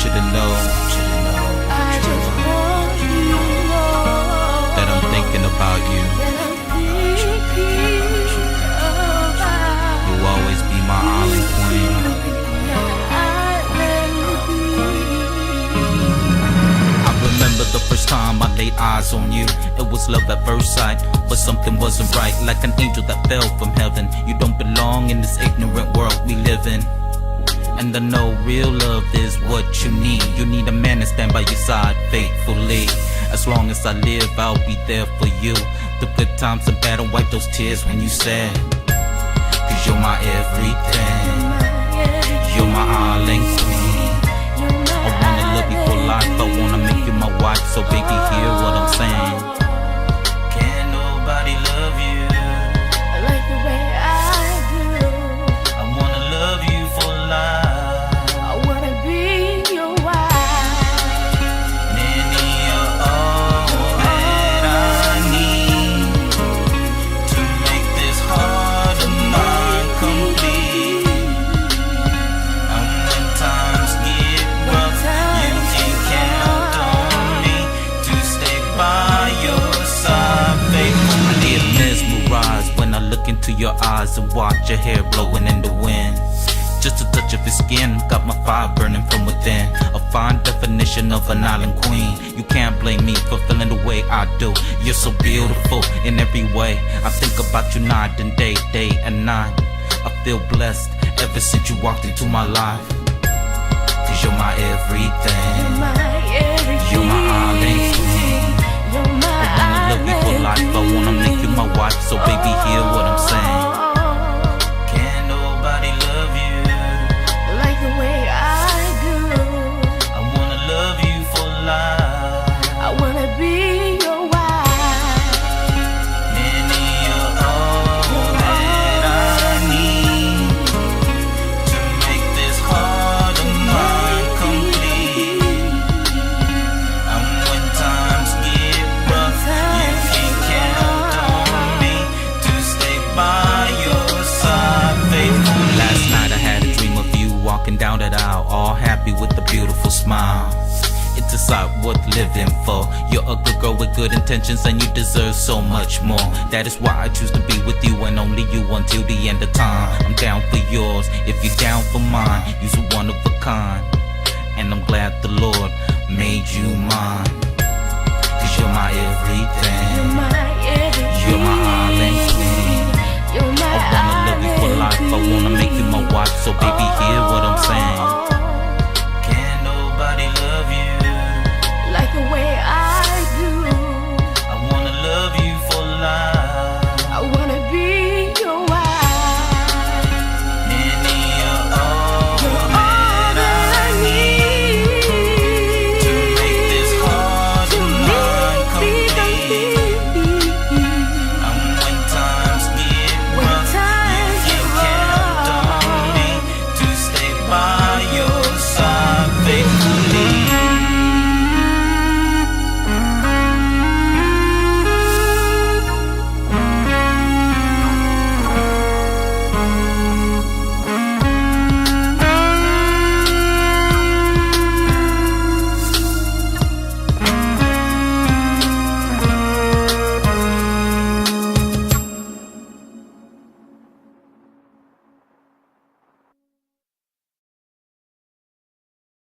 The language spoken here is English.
you to know, I just want you to know that I'm thinking about you. You'll always be my island queen. I remember the first time I laid eyes on you. It was love at first sight, but something wasn't right. Like an angel that fell from heaven. You don't belong in this ignorant world we live in. And I know real love is what you need. You need a man to stand by your side faithfully. As long as I live, I'll be there for you. The good times and bad, and wipe those tears when you sad. Cause you're my everything. You're my island queen. I wanna love you for life, I wanna make you my wife. So baby, hear what I'm saying. Can't nobody love you like the way I do. I wanna love you for life. I wanna be your wife. Many are all that I need to make this heart of mine complete. And when times get rough, you can count on me to stay by your side, faithful. I get mesmerized when I look into your eyes and watch your hair blowing in the wind. Just a touch of your skin got my fire burning from within. A fine definition of an island queen. You can't blame me for feeling the way I do. You're so beautiful in every way. I think about you night and day, day and night. I feel blessed ever since you walked into my life. Cause you're my everything. You're my island queen. I wanna love you for life, I wanna make you my wife. So baby, hear what I'm saying. Can't nobody love you like the way I do. I wanna love you for life. I wanna be your wife. Many are all that I need to make this heart of mine complete. And when times get rough, you can count on me to stay by your side, faithful. Last night I had a dream of you walking down that aisle, all happy with a beautiful smile. It's a sight worth living for. You're a good girl with good intentions, and you deserve so much more. That is why I choose to be with you and only you until the end of time. I'm down for yours if you're down for mine. You're one of a kind, and I'm glad the Lord made you mine. Cause you're my everything. You're my